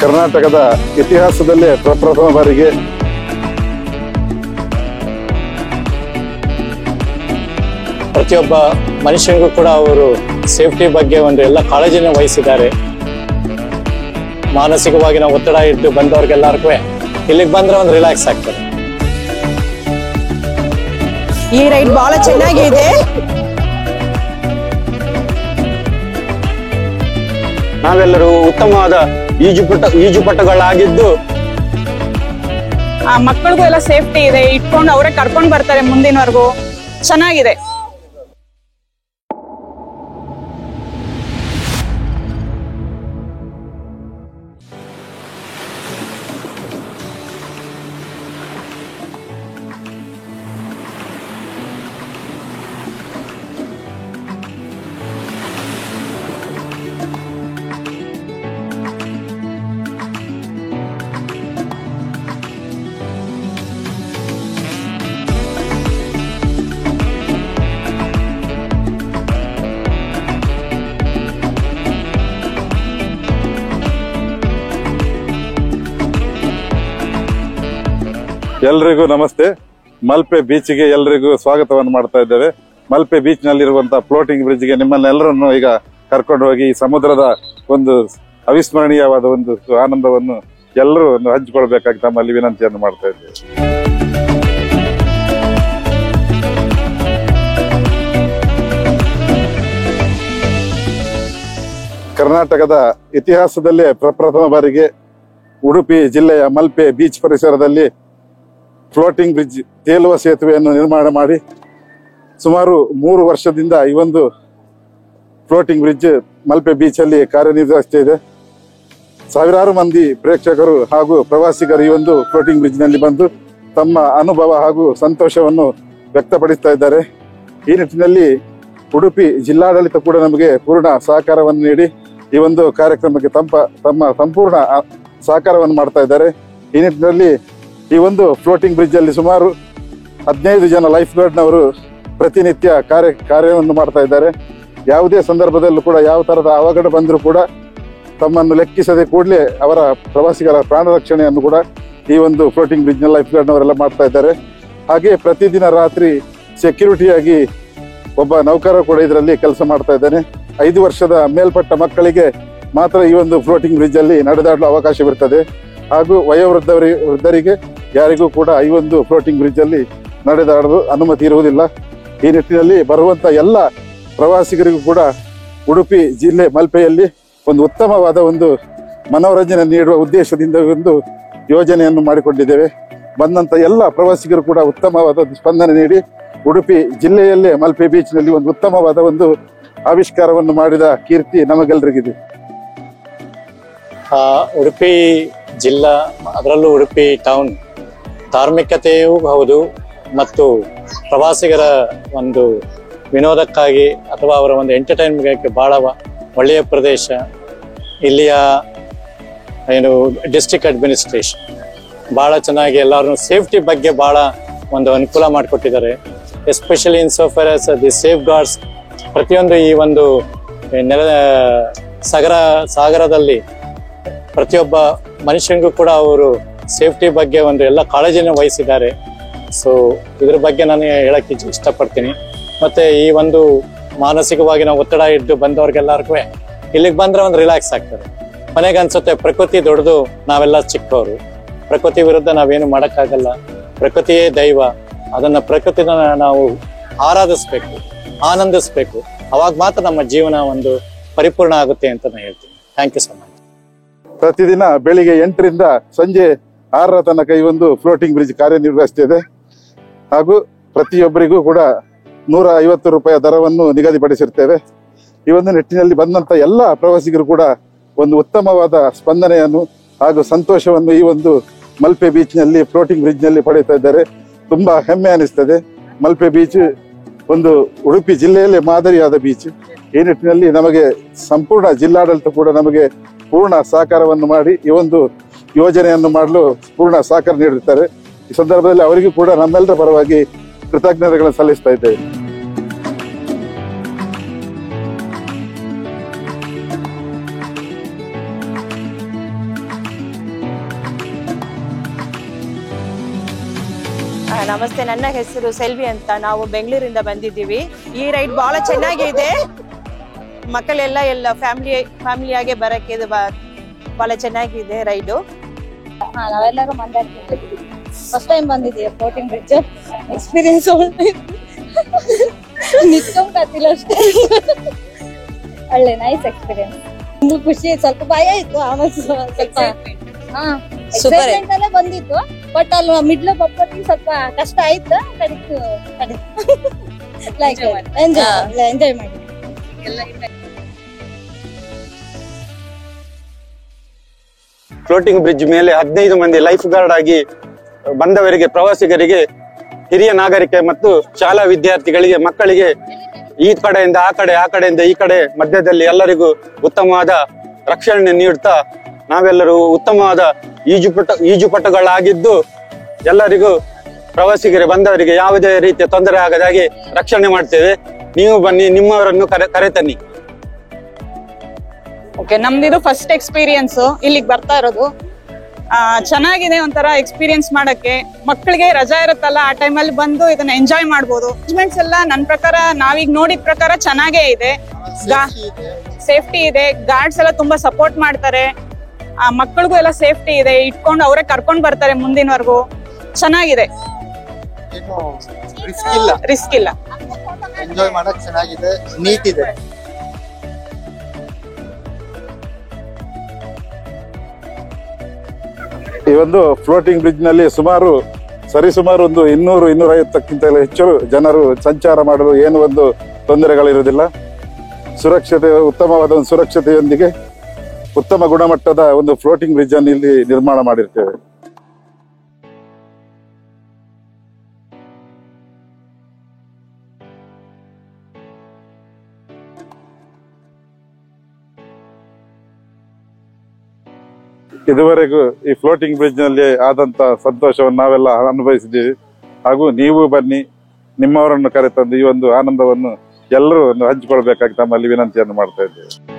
ಕರ್ನಾಟಕದ ಇತಿಹಾಸದಲ್ಲೇ ಪ್ರಪ್ರಥಮ ಬಾರಿಗೆ ಪ್ರತಿಯೊಬ್ಬ ಮನುಷ್ಯನಿಗೂ ಕೂಡ ಅವರು ಸೇಫ್ಟಿ ಬಗ್ಗೆ ಒಂದು ಎಲ್ಲ ಕಾಳಜಿನ ವಹಿಸಿದ್ದಾರೆ. ಮಾನಸಿಕವಾಗಿ ನಾವು ಒತ್ತಡ ಇದ್ದು ಬಂದವ್ರಿಗೆಲ್ಲರಿಗೂ ಇಲ್ಲಿಗೆ ಬಂದ್ರೆ ಒಂದು ರಿಲ್ಯಾಕ್ಸ್ ಆಗ್ತದೆ. ಈ ರೈಡ್ ಬಹಳ ಚೆನ್ನಾಗಿದೆ. ನಾವೆಲ್ಲರೂ ಉತ್ತಮವಾದ ಈಜುಪಟುಗಳಾಗಿದ್ದು ಮಕ್ಕಳಿಗೂ ಎಲ್ಲ ಸೇಫ್ಟಿ ಇದೆ, ಇಟ್ಕೊಂಡು ಅವರೇ ಕರ್ಕೊಂಡು ಬರ್ತಾರೆ ಮುಂದಿನವರೆಗೂ. ಚೆನ್ನಾಗಿದೆ. ಎಲ್ರಿಗೂ ನಮಸ್ತೆ. ಮಲ್ಪೆ ಬೀಚ್ಗೆ ಎಲ್ರಿಗೂ ಸ್ವಾಗತವನ್ನು ಮಾಡ್ತಾ ಇದ್ದೇವೆ. ಮಲ್ಪೆ ಬೀಚ್ ನಲ್ಲಿರುವಂತಹ ಫ್ಲೋಟಿಂಗ್ ಬ್ರಿಡ್ಜ್ಗೆ ನಿಮ್ಮನ್ನೆಲ್ಲರನ್ನು ಈಗ ಕರ್ಕೊಂಡು ಹೋಗಿ ಸಮುದ್ರದ ಒಂದು ಅವಿಸ್ಮರಣೀಯವಾದ ಒಂದು ಆನಂದವನ್ನು ಎಲ್ಲರೂ ಹಂಚಿಕೊಳ್ಬೇಕಾಗಿ ತಮ್ಮಲ್ಲಿ ವಿನಂತಿಯನ್ನು ಮಾಡ್ತಾ ಇದ್ದೇವೆ. ಕರ್ನಾಟಕದ ಇತಿಹಾಸದಲ್ಲೇ ಪ್ರಪ್ರಥಮ ಬಾರಿಗೆ ಉಡುಪಿ ಜಿಲ್ಲೆಯ ಮಲ್ಪೆ ಬೀಚ್ ಪರಿಸರದಲ್ಲಿ ಫ್ಲೋಟಿಂಗ್ ಬ್ರಿಡ್ಜ್ ತೇಲುವ ಸೇತುವೆಯನ್ನು ನಿರ್ಮಾಣ ಮಾಡಿ ಸುಮಾರು 3 ವರ್ಷದಿಂದ ಈ ಒಂದು ಫ್ಲೋಟಿಂಗ್ ಬ್ರಿಡ್ಜ್ ಮಲ್ಪೆ ಬೀಚ್ ಅಲ್ಲಿ ಕಾರ್ಯನಿರ್ವಹಿಸುತ್ತಿದೆ. ಸಾವಿರಾರು ಮಂದಿ ಪ್ರೇಕ್ಷಕರು ಹಾಗೂ ಪ್ರವಾಸಿಗರು ಈ ಒಂದು ಫ್ಲೋಟಿಂಗ್ ಬ್ರಿಡ್ಜ್ ನಲ್ಲಿ ಬಂದು ತಮ್ಮ ಅನುಭವ ಹಾಗೂ ಸಂತೋಷವನ್ನು ವ್ಯಕ್ತಪಡಿಸ್ತಾ ಇದ್ದಾರೆ. ಈ ನಿಟ್ಟಿನಲ್ಲಿ ಉಡುಪಿ ಜಿಲ್ಲಾಡಳಿತ ಕೂಡ ನಮಗೆ ಪೂರ್ಣ ಸಹಕಾರವನ್ನು ನೀಡಿ ಈ ಒಂದು ಕಾರ್ಯಕ್ರಮಕ್ಕೆ ತಮ್ಮ ಸಂಪೂರ್ಣ ಸಹಕಾರವನ್ನು ಮಾಡ್ತಾ ಇದ್ದಾರೆ. ಈ ನಿಟ್ಟಿನಲ್ಲಿ ಈ ಒಂದು ಫ್ಲೋಟಿಂಗ್ ಬ್ರಿಡ್ಜ್ ಅಲ್ಲಿ ಸುಮಾರು 15 ಜನ ಲೈಫ್ ಗಾರ್ಡ್ನವರು ಪ್ರತಿನಿತ್ಯ ಕಾರ್ಯವನ್ನು ಮಾಡ್ತಾ ಇದ್ದಾರೆ. ಯಾವುದೇ ಸಂದರ್ಭದಲ್ಲೂ ಕೂಡ ಯಾವ ತರದ ಅವಘಡ ಬಂದರೂ ಕೂಡ ತಮ್ಮನ್ನು ಲೆಕ್ಕಿಸದೆ ಕೂಡಲೇ ಅವರ ಪ್ರವಾಸಿಗರ ಪ್ರಾಣ ರಕ್ಷಣೆಯನ್ನು ಕೂಡ ಈ ಒಂದು ಫ್ಲೋಟಿಂಗ್ ಬ್ರಿಡ್ಜ್ ನ ಲೈಫ್ ಗಾರ್ಡ್ನವರೆಲ್ಲ ಮಾಡ್ತಾ ಇದ್ದಾರೆ. ಹಾಗೆ ಪ್ರತಿದಿನ ರಾತ್ರಿ ಸೆಕ್ಯೂರಿಟಿಯಾಗಿ ಒಬ್ಬ ನೌಕರ ಕೂಡ ಇದರಲ್ಲಿ ಕೆಲಸ ಮಾಡ್ತಾ ಇದ್ದಾನೆ. 5 ವರ್ಷದ ಮೇಲ್ಪಟ್ಟ ಮಕ್ಕಳಿಗೆ ಮಾತ್ರ ಈ ಒಂದು ಫ್ಲೋಟಿಂಗ್ ಬ್ರಿಡ್ಜ್ ಅಲ್ಲಿ ನಡೆದಾಡಲು ಅವಕಾಶವಿರುತ್ತದೆ. ಹಾಗೂ ವಯೋವೃದ್ಧರಿಗೆ ಯಾರಿಗೂ ಕೂಡ ಈ ಒಂದು ಫ್ಲೋಟಿಂಗ್ ಬ್ರಿಡ್ಜ್ ಅಲ್ಲಿ ನಡೆದಾಡಲು ಅನುಮತಿ ಇರುವುದಿಲ್ಲ. ಈ ನಿಟ್ಟಿನಲ್ಲಿ ಬರುವಂತ ಎಲ್ಲ ಪ್ರವಾಸಿಗರಿಗೂ ಕೂಡ ಉಡುಪಿ ಜಿಲ್ಲೆ ಮಲ್ಪೆಯಲ್ಲಿ ಒಂದು ಉತ್ತಮವಾದ ಒಂದು ಮನೋರಂಜನೆ ನೀಡುವ ಉದ್ದೇಶದಿಂದ ಒಂದು ಯೋಜನೆಯನ್ನು ಮಾಡಿಕೊಂಡಿದ್ದೇವೆ. ಬಂದಂತ ಎಲ್ಲ ಪ್ರವಾಸಿಗರು ಕೂಡ ಉತ್ತಮವಾದ ಸ್ಪಂದನೆ ನೀಡಿ ಉಡುಪಿ ಜಿಲ್ಲೆಯಲ್ಲೇ ಮಲ್ಪೆ ಬೀಚ್ ನಲ್ಲಿ ಒಂದು ಉತ್ತಮವಾದ ಒಂದು ಆವಿಷ್ಕಾರವನ್ನು ಮಾಡಿದ ಕೀರ್ತಿ ನಮಗೆಲ್ಲರಿಗಿದೆ. ಉಡುಪಿ ಜಿಲ್ಲಾ, ಅದರಲ್ಲೂ ಉಡುಪಿ ಟೌನ್ ಧಾರ್ಮಿಕತೆಯೂ ಹೌದು ಮತ್ತು ಪ್ರವಾಸಿಗರ ಒಂದು ವಿನೋದಕ್ಕಾಗಿ ಅಥವಾ ಅವರ ಒಂದು ಎಂಟರ್ಟೈನ್ಮೆಂಟ್ಗೆ ಬಹಳ ಒಳ್ಳೆಯ ಪ್ರದೇಶ. ಇಲ್ಲಿಯ ಡಿಸ್ಟ್ರಿಕ್ಟ್ ಅಡ್ಮಿನಿಸ್ಟ್ರೇಷನ್ ಬಹಳ ಚೆನ್ನಾಗಿ ಎಲ್ಲರೂ ಸೇಫ್ಟಿ ಬಗ್ಗೆ ಬಹಳ ಒಂದು ಅನುಕೂಲ ಮಾಡಿಕೊಟ್ಟಿದ್ದಾರೆ. Especially in so far as the safe guards. ಪ್ರತಿಯೊಂದು ಈ ಒಂದು ಸಾಗರದಲ್ಲಿ ಪ್ರತಿಯೊಬ್ಬ ಮನುಷ್ಯನಿಗೂ ಕೂಡ ಅವರು ಸೇಫ್ಟಿ ಬಗ್ಗೆ ಒಂದು ಎಲ್ಲ ಕಾಳಜಿನ ವಹಿಸಿದ್ದಾರೆ. ಸೊ ಇದ್ರ ಬಗ್ಗೆ ನಾನು ಹೇಳಕ್ಕೆ ಇಷ್ಟಪಡ್ತೀನಿ. ಮತ್ತೆ ಈ ಒಂದು ಮಾನಸಿಕವಾಗಿ ನಾವು ಒತ್ತಡ ಇದ್ದು ಬಂದವ್ರಿಗೆಲ್ಲರಿಗೂ ಇಲ್ಲಿಗೆ ಬಂದ್ರೆ ಒಂದು ರಿಲ್ಯಾಕ್ಸ್ ಆಗ್ತದೆ. ಮನೆಗೆ ಅನ್ಸುತ್ತೆ ಪ್ರಕೃತಿ ದೊಡ್ಡದು, ನಾವೆಲ್ಲ ಚಿಕ್ಕವರು. ಪ್ರಕೃತಿ ವಿರುದ್ಧ ನಾವೇನು ಮಾಡೋಕ್ಕಾಗಲ್ಲ. ಪ್ರಕೃತಿಯೇ ದೈವ. ಅದನ್ನ ಪ್ರಕೃತಿನ ನಾವು ಆರಾಧಿಸ್ಬೇಕು, ಆನಂದಿಸ್ಬೇಕು. ಅವಾಗ ಮಾತ್ರ ನಮ್ಮ ಜೀವನ ಒಂದು ಪರಿಪೂರ್ಣ ಆಗುತ್ತೆ ಅಂತ ನಾನು ಹೇಳ್ತೀನಿ. Thank you so much. ಪ್ರತಿದಿನ ಬೆಳಿಗ್ಗೆ 8ರಿಂದ ಸಂಜೆ 6ರ ತನಕ ಈ ಒಂದು ಫ್ಲೋಟಿಂಗ್ ಬ್ರಿಡ್ಜ್ ಕಾರ್ಯನಿರ್ವಹಿಸುತ್ತಿದೆ. ಹಾಗೂ ಪ್ರತಿಯೊಬ್ಬರಿಗೂ ಕೂಡ 150 ರೂಪಾಯಿ ದರವನ್ನು ನಿಗದಿಪಡಿಸಿರ್ತೇವೆ. ಈ ಒಂದು ನಿಟ್ಟಿನಲ್ಲಿ ಬಂದಂತ ಎಲ್ಲ ಪ್ರವಾಸಿಗರು ಕೂಡ ಒಂದು ಉತ್ತಮವಾದ ಸ್ಪಂದನೆಯನ್ನು ಹಾಗೂ ಸಂತೋಷವನ್ನು ಈ ಒಂದು ಮಲ್ಪೆ ಬೀಚ್ ನಲ್ಲಿ ಫ್ಲೋಟಿಂಗ್ ಬ್ರಿಡ್ಜ್ ನಲ್ಲಿ ಪಡೆಯುತ್ತಾ ಇದ್ದಾರೆ. ತುಂಬಾ ಹೆಮ್ಮೆ ಅನಿಸ್ತದೆ. ಮಲ್ಪೆ ಬೀಚ್ ಒಂದು ಉಡುಪಿ ಜಿಲ್ಲೆಯಲ್ಲೇ ಮಾದರಿಯಾದ ಬೀಚ್. ಈ ನಿಟ್ಟಿನಲ್ಲಿ ನಮಗೆ ಸಂಪೂರ್ಣ ಜಿಲ್ಲಾಡಳಿತ ಕೂಡ ನಮಗೆ ಪೂರ್ಣ ಸಹಕಾರವನ್ನು ಮಾಡಿ ಈ ಒಂದು ಯೋಜನೆಯನ್ನು ಮಾಡಲು ಪೂರ್ಣ ಸಹಕಾರ ನೀಡಿರುತ್ತಾರೆ. ಈ ಸಂದರ್ಭದಲ್ಲಿ ಅವರಿಗೂ ಕೂಡ ನಮ್ಮೆಲ್ಲರ ಪರವಾಗಿ ಕೃತಜ್ಞತೆಗಳನ್ನು ಸಲ್ಲಿಸ್ತಾ ಇದ್ದೇವೆ. ನಮಸ್ತೆ, ನನ್ನ ಹೆಸರು ಸೆಲ್ವಿ ಅಂತ. ನಾವು ಬೆಂಗಳೂರಿಂದ ಬಂದಿದ್ದೀವಿ. ಈ ರೈಡ್ ಬಹಳ ಚೆನ್ನಾಗಿದೆ. ಮಕ್ಕಳೆಲ್ಲ ಫ್ಯಾಮಿಲಿಯಾಗೆ ಬರಕ್ಕೆ ಇದು ಬಹಳ ಚೆನ್ನಾಗಿದೆ ರೈಡು. ನಾವೆಲ್ಲರೂ ಮಂಡ್ಯ ಫಸ್ಟ್ ಟೈಮ್ ಬಂದಿದ್ದೀವಿ. ಫ್ಲೋಟಿಂಗ್ ಬ್ರಿಡ್ಜ್ ಎಕ್ಸ್ಪೀರಿಯನ್ಸ್ ನಿತ್ಕೊಂಡ್ತಿಲ್ಲ ಅಷ್ಟೇ. ಒಳ್ಳೆ ನೈಸ್ ಎಕ್ಸ್ಪೀರಿಯನ್ಸ್. ಒಂದು ಖುಷಿ, ಸ್ವಲ್ಪ ಭಯ ಇತ್ತು, ಆಮೇಲೆ ಸ್ವಲ್ಪ ಎಕ್ಸೈಟ್ಮೆಂಟ್ ಅಲ್ಲೇ ಬಂದಿತ್ತು. ಬಟ್ ಅಲ್ಲಿ ಮಿಡ್ಲ್ ಬಪ್ಪತ್ತಿಗೆ ಸ್ವಲ್ಪ ಕಷ್ಟ ಆಯ್ತು. ಲೈಕ್ ಎಂಜಾಯ್ ಮಾಡಿ. ಫ್ಲೋಟಿಂಗ್ ಬ್ರಿಡ್ಜ್ ಮೇಲೆ 15 ಮಂದಿ ಲೈಫ್ ಗಾರ್ಡ್ ಆಗಿ ಬಂದವರಿಗೆ, ಪ್ರವಾಸಿಗರಿಗೆ, ಹಿರಿಯ ನಾಗರಿಕ ಮತ್ತು ಶಾಲಾ ವಿದ್ಯಾರ್ಥಿಗಳಿಗೆ, ಮಕ್ಕಳಿಗೆ ಈ ಕಡೆಯಿಂದ ಆ ಕಡೆ, ಆ ಕಡೆಯಿಂದ ಈ ಕಡೆ ಮಧ್ಯದಲ್ಲಿ ಎಲ್ಲರಿಗೂ ಉತ್ತಮವಾದ ರಕ್ಷಣೆ ನೀಡುತ್ತಾ ನಾವೆಲ್ಲರೂ ಉತ್ತಮವಾದ ಈಜುಪಟುಗಳಾಗಿದ್ದು ಎಲ್ಲರಿಗೂ ಪ್ರವಾಸಿಗರಿಗೆ ಬಂದವರಿಗೆ ಯಾವುದೇ ರೀತಿಯ ತೊಂದರೆ ಆಗದ ಹಾಗೆ ರಕ್ಷಣೆ ಮಾಡ್ತೇವೆ. ನೀವು ಬನ್ನಿ, ನಿಮ್ಮವರನ್ನು ಕರೆತನ್ನಿ. ಓಕೆ, ನಮ್ದಿದು ಫಸ್ಟ್ ಎಕ್ಸ್ಪೀರಿಯನ್ಸ್ ಇಲ್ಲಿಗೆ ಬರ್ತಾ ಇರೋದು. ಚೆನ್ನಾಗಿದೆ, ಒಂಥರ ಎಕ್ಸ್ಪೀರಿಯನ್ಸ್ ಮಾಡಕ್ಕೆ. ಮಕ್ಕಳಿಗೆ ರಜಾ ಇರುತ್ತಲ್ಲ, ಆ ಟೈಮಲ್ಲಿ ಬಂದು ಇದನ್ನ ಎಂಜಾಯ್ ಮಾಡ್ಬೋದು. ಅರೇಂಜ್ಮೆಂಟ್ಸ್ ಎಲ್ಲ ನನ್ನ ಪ್ರಕಾರ, ನಾವೀಗ ನೋಡಿದ ಪ್ರಕಾರ ಚೆನ್ನಾಗೇ ಇದೆ. ಸೇಫ್ಟಿ ಇದೆ, ಗಾರ್ಡ್ಸ್ ಎಲ್ಲ ತುಂಬಾ ಸಪೋರ್ಟ್ ಮಾಡ್ತಾರೆ. ಮಕ್ಕಳಿಗೂ ಎಲ್ಲ ಸೇಫ್ಟಿ ಇದೆ, ಇಟ್ಕೊಂಡು ಅವರೇ ಕರ್ಕೊಂಡ್ ಬರ್ತಾರೆ ಮುಂದಿನವರೆಗೂ. ಚೆನ್ನಾಗಿದೆ, ರಿಸ್ಕ್ ಇಲ್ಲ. ಎಂಜಾಯ್ ಮಾಡಕ್ ಚೆನ್ನಾಗಿದೆ, ನೀಟ್ ಇದೆ. ಈ ಒಂದು ಫ್ಲೋಟಿಂಗ್ ಬ್ರಿಡ್ಜ್ ನಲ್ಲಿ ಸರಿಸುಮಾರು ಒಂದು 200-250ಕ್ಕಿಂತ ಹೆಚ್ಚು ಜನರು ಸಂಚಾರ ಮಾಡಲು ಏನು ಒಂದು ತೊಂದರೆಗಳಿರುವುದಿಲ್ಲ. ಉತ್ತಮವಾದ ಒಂದು ಸುರಕ್ಷತೆಯೊಂದಿಗೆ ಉತ್ತಮ ಗುಣಮಟ್ಟದ ಒಂದು ಫ್ಲೋಟಿಂಗ್ ಬ್ರಿಡ್ಜ್ ಅನ್ನು ಇಲ್ಲಿ ನಿರ್ಮಾಣ ಮಾಡಿರ್ತೇವೆ. ಇದುವರೆಗೂ ಈ ಫ್ಲೋಟಿಂಗ್ ಬ್ರಿಡ್ಜ್ ನಲ್ಲಿ ಆದಂತ ಸಂತೋಷವನ್ನು ನಾವೆಲ್ಲ ಅನುಭವಿಸಿದ್ದೀವಿ. ಹಾಗೂ ನೀವು ಬನ್ನಿ, ನಿಮ್ಮವರನ್ನು ಕರೆತಂದು ಈ ಒಂದು ಆನಂದವನ್ನು ಎಲ್ಲರೂ ಹಂಚಿಕೊಳ್ಬೇಕಾಗಿ ತಮ್ಮಲ್ಲಿ ವಿನಂತಿಯನ್ನು ಮಾಡ್ತಾ ಇದ್ದೇವೆ.